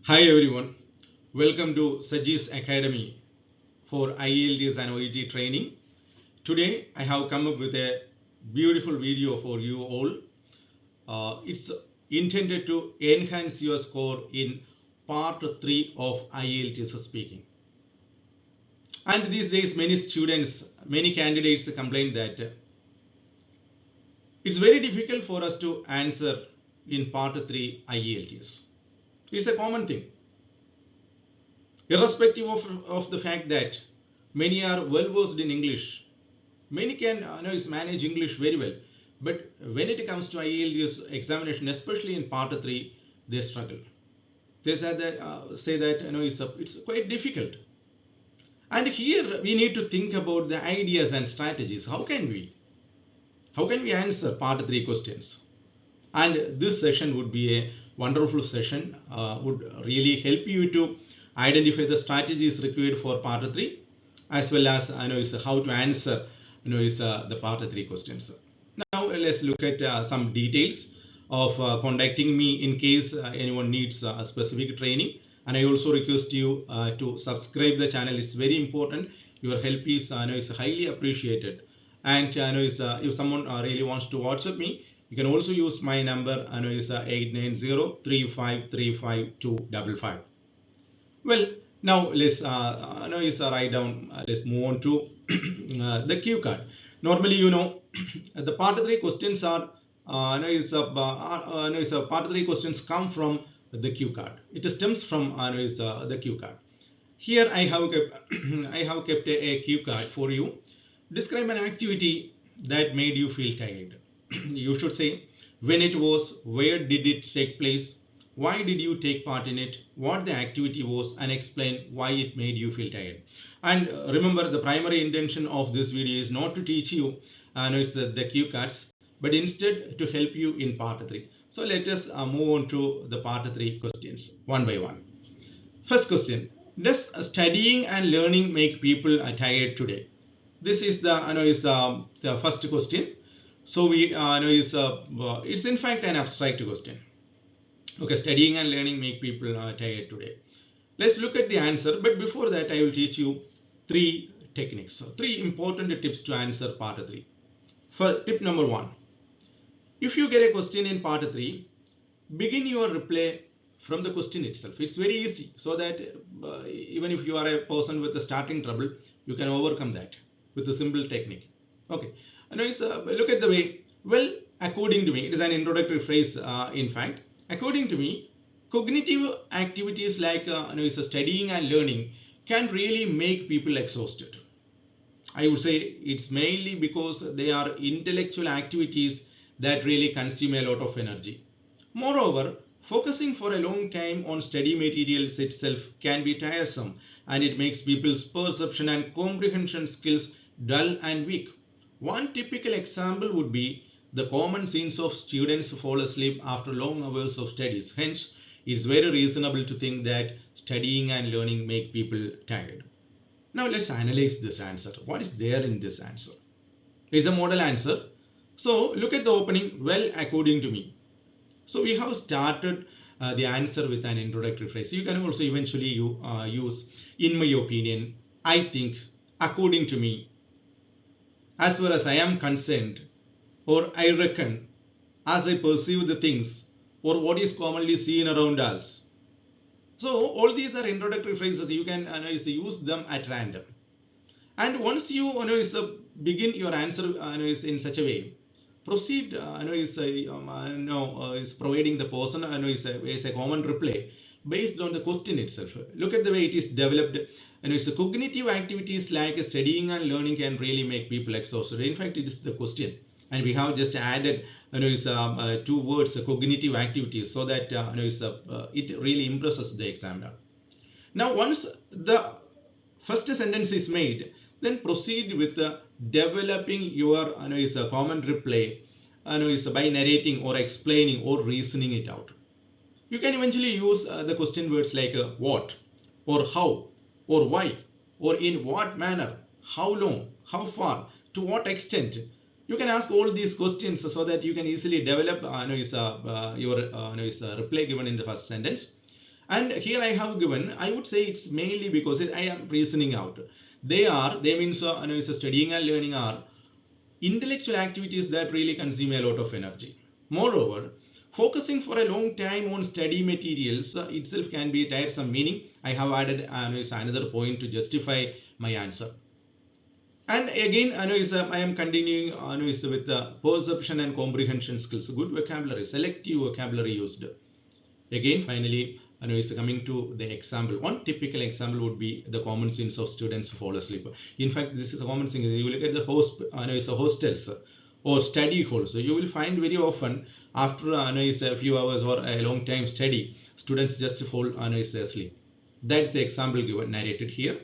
Hi everyone, welcome to SAJI'S Academy for IELTS and OET training. Today I have come up with a beautiful video for you all. It's intended to enhance your score in part 3 of IELTS speaking. And these days many candidates complain that it's very difficult for us to answer in part 3 IELTS. It's a common thing. Irrespective of the fact that many are well versed in English, many can manage English very well, but when it comes to IELTS examination, especially in part 3, they struggle. They say that it's quite difficult. And here we need to think about the ideas and strategies. How can we answer part 3 questions? And this session would be a wonderful session, would really help you to identify the strategies required for part 3, as well as how to answer the part 3 questions. Now let's look at some details of contacting me in case anyone needs a specific training. And I also request you to subscribe the channel. It's very important. Your help is highly appreciated. And if someone really wants to WhatsApp me, you can also use my number. Is 890-3535255. Well, now let's write down. Let's move on to the cue card. Normally, the part 3 questions are part 3 questions come from the cue card. It stems from the cue card. Here I have kept, I have kept a cue card for you. Describe an activity that made you feel tired. You should say when it was, where did it take place, why did you take part in it, what the activity was, and explain why it made you feel tired. And remember, the primary intention of this video is not to teach you the cue cards, but instead to help you in part 3. So let us move on to the part 3 questions one by one. First question: does studying and learning make people tired today? This is the first question. So we it's in fact an abstract question. Okay, studying and learning make people tired today. Let's look at the answer, but before that I will teach you 3 techniques. So 3 important tips to answer part 3. For tip number 1, if you get a question in part 3, begin your reply from the question itself. It's very easy, so that even if you are a person with a starting trouble, you can overcome that with a simple technique. Okay, look at the way. Well, according to me, it is an introductory phrase. In fact, according to me, cognitive activities like studying and learning can really make people exhausted. I would say it's mainly because they are intellectual activities that really consume a lot of energy. Moreover, focusing for a long time on study materials itself can be tiresome, and it makes people's perception and comprehension skills dull and weak. One typical example would be the common scenes of students fall asleep after long hours of studies. Hence, it's very reasonable to think that studying and learning make people tired. Now let's analyze this answer. What is there in this answer? It's a model answer. So look at the opening. Well, according to me. So we have started the answer with an introductory phrase. You can also eventually use in my opinion, I think, according to me, as far as I am concerned, or I reckon, as I perceive the things, or what is commonly seen around us. So all these are introductory phrases. You can use them at random. And once you begin your answer in such a way, proceed is providing the person is a common reply based on the question itself. Look at the way it is developed. It's a cognitive activities like studying and learning can really make people exhausted. In fact, it is the question, and we have just added 2 words, cognitive activities, so that it really impresses the examiner. Now, once the first sentence is made, then proceed with developing your common reply by narrating or explaining or reasoning it out. You can eventually use the question words like what, or how, or why, or in what manner, how long, how far, to what extent. You can ask all these questions so that you can easily develop your reply given in the first sentence. And here I have given, I would say it's mainly because I am reasoning out. They means studying and learning are intellectual activities that really consume a lot of energy. Moreover, focusing for a long time on study materials itself can be tiresome, meaning I have added another point to justify my answer. And again, I am continuing with the perception and comprehension skills, good vocabulary, selective vocabulary used. Again, finally, coming to the example. One typical example would be the common sins of students who fall asleep. In fact, this is a common thing. You look at the hostels or study halls. So you will find very often after a few hours or a long time study, students just fall asleep. That's the example given narrated here.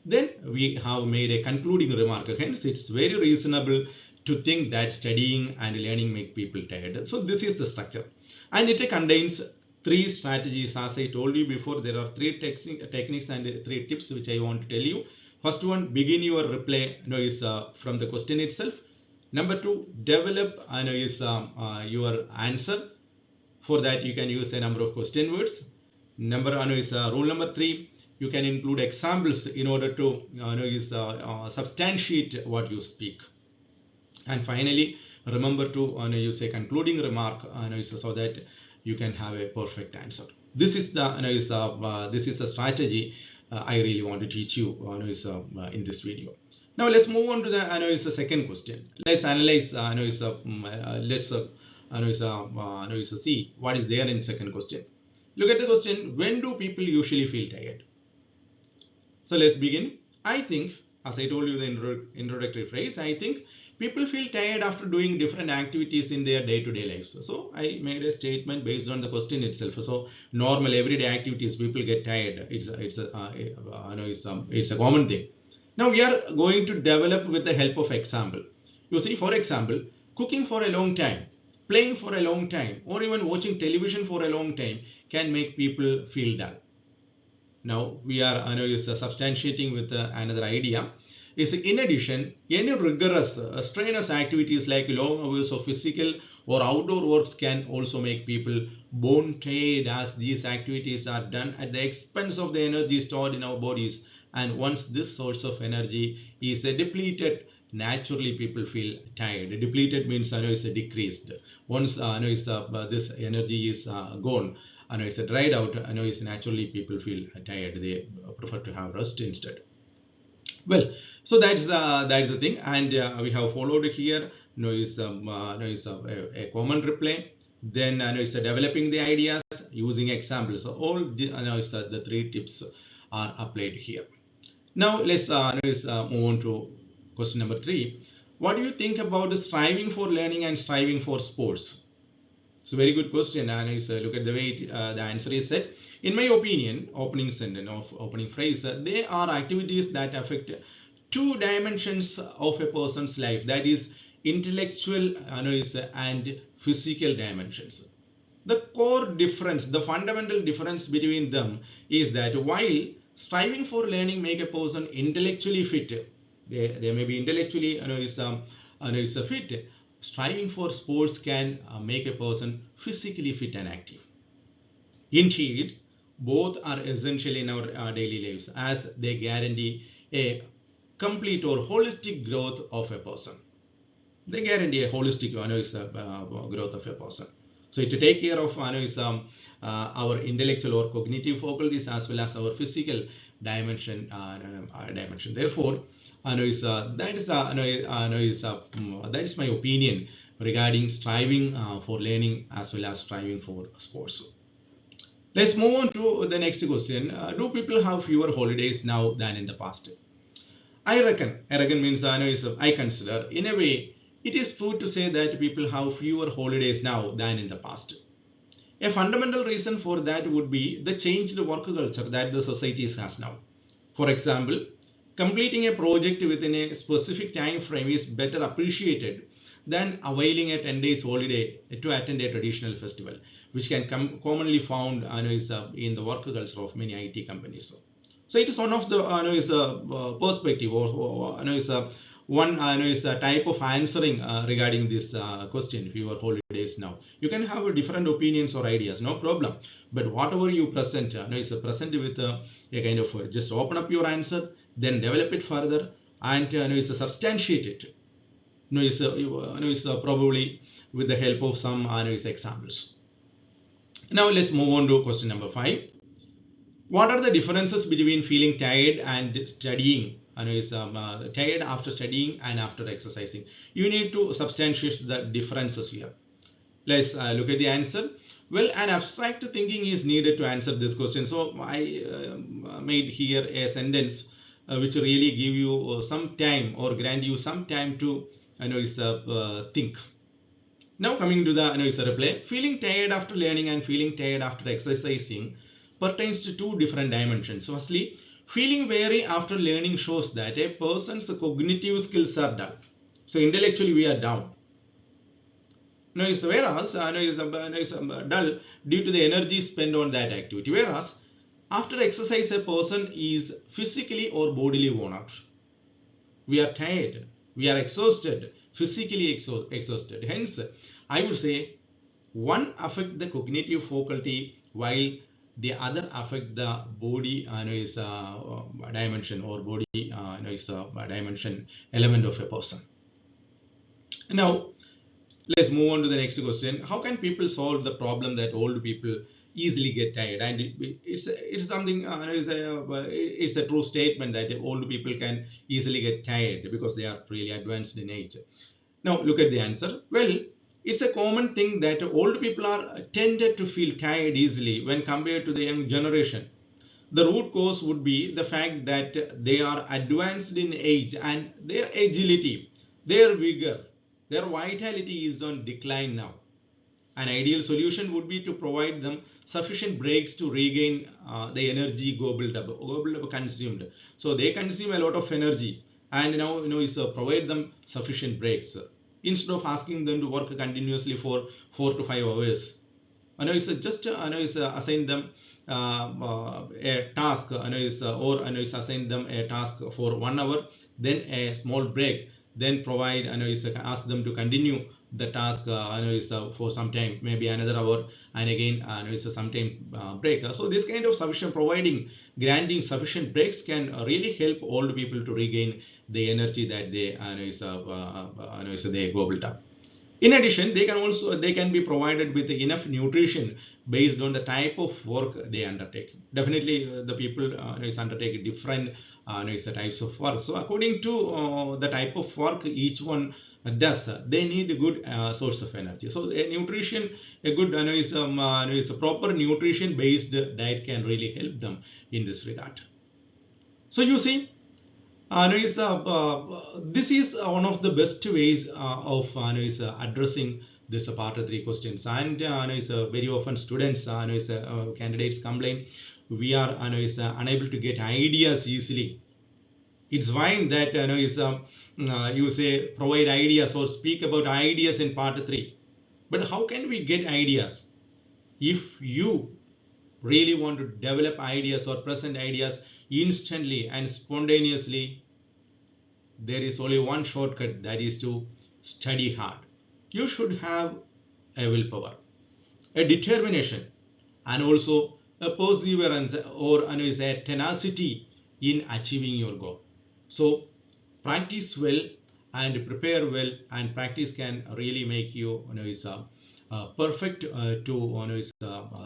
Then we have made a concluding remark. Hence, it's very reasonable to think that studying and learning make people tired. So this is the structure, and it contains 3 strategies. As I told you before, there are 3 techniques and 3 tips which I want to tell you. First one, begin your reply from the question itself. Number 2, develop your answer. For that, you can use a number of question words. Rule number 3. You can include examples in order to substantiate what you speak. And finally, remember to use a concluding remark so that you can have a perfect answer. This is the strategy I really want to teach you in this video. Now let's move on to the second question. Let's analyze see what is there in second question. Look at the question. When do people usually feel tired? So let's begin. I think, as I told you the introductory phrase, I think people feel tired after doing different activities in their day-to-day lives. So I made a statement based on the question itself. So normal everyday activities, people get tired. It's a common thing. Now we are going to develop with the help of example. You see, for example, cooking for a long time, playing for a long time, or even watching television for a long time can make people feel dull. Now we are substantiating with another idea. Is in addition, any rigorous, strenuous activities like long hours of physical or outdoor works can also make people bone tired, as these activities are done at the expense of the energy stored in our bodies. And once this source of energy is depleted, naturally people feel tired. Depleted means decreased. Once this energy is gone, dried out, naturally people feel tired. They prefer to have rest instead. Well, so that's the thing, and we have followed here. A common reply. Then developing the ideas using examples. So all the 3 tips are applied here. Now let's move on to question number 3. What do you think about striving for learning and striving for sports? It's a very good question, and look at the way the answer is set. In my opinion, opening sentence of opening phrase, they are activities that affect 2 dimensions of a person's life, that is intellectual and physical dimensions. The core difference, the fundamental difference between them is that while striving for learning make a person intellectually fit, they may be intellectually fit. Striving for sports can make a person physically fit and active. Indeed, both are essential in our daily lives, as they guarantee a complete or holistic growth of a person. They guarantee a holistic growth of a person. So to take care of our intellectual or cognitive faculties as well as our physical dimension. Therefore, that is my opinion regarding striving for learning as well as striving for sports. Let's move on to the next question. Do people have fewer holidays now than in the past? I reckon means I consider, in a way, it is true to say that people have fewer holidays now than in the past. A fundamental reason for that would be the changed work culture that the society has now. For example, completing a project within a specific time frame is better appreciated than availing a 10 days holiday to attend a traditional festival, which can commonly found in the work culture of many IT companies. So it is one of the perspective or one is a type of answering regarding this question. If you are holidays now, you can have different opinions or ideas, no problem. But whatever you present, is present with a kind of just open up your answer, then develop it further, and is substantiate it. Is probably with the help of some is examples. Now let's move on to question number 5. What are the differences between feeling tired and studying? Tired after studying and after exercising. You need to substantiate the differences here. Let's look at the answer. Well, an abstract thinking is needed to answer this question. So I made here a sentence which really give you some time or grant you some time to think. Now coming to the reply, feeling tired after learning and feeling tired after exercising pertains to two different dimensions. Firstly, feeling weary after learning shows that a person's cognitive skills are dull. So intellectually we are down. Whereas dull due to the energy spent on that activity. Whereas after exercise, a person is physically or bodily worn out. We are tired. We are exhausted, physically exhausted. Hence, I would say one affect the cognitive faculty while the other affect the body dimension or body dimension element of a person. Now, let's move on to the next question. How can people solve the problem that old people easily get tired? And it's something it's a true statement that old people can easily get tired because they are really advanced in age. Now look at the answer. Well, it's a common thing that old people are tended to feel tired easily when compared to the young generation. The root cause would be the fact that they are advanced in age and their agility, their vigor, their vitality is on decline now. An ideal solution would be to provide them sufficient breaks to regain the energy gobbled up, consumed. So they consume a lot of energy, and now provide them sufficient breaks instead of asking them to work continuously for 4 to 5 hours. Just assign them a task, or assign them a task for 1 hour, then a small break, then provide ask them to continue the task for some time, maybe another hour, and again some time break. So this kind of sufficient granting sufficient breaks can really help old people to regain the energy that they gobbled up. In addition, they can be provided with enough nutrition based on the type of work they undertake. Definitely, the people undertake different types of work. So according to the type of work each one does, they need a good source of energy. So a good a proper nutrition based diet can really help them in this regard. So you see, this is one of the best ways of addressing this part 3 questions. And very often students candidates complain we are unable to get ideas easily. It's fine that you say provide ideas or speak about ideas in part 3, but how can we get ideas? If you really want to develop ideas or present ideas instantly and spontaneously, there is only one shortcut, that is to study hard. You should have a willpower, a determination, and also a perseverance or a tenacity in achieving your goal. So practice well and prepare well, and practice can really make you perfect to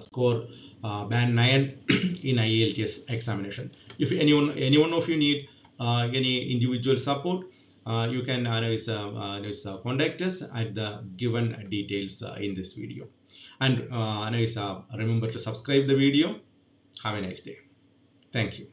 score band 9 in IELTS examination. If any one of you need any individual support, you can contact us at the given details in this video. And remember to subscribe the video. Have a nice day. Thank you.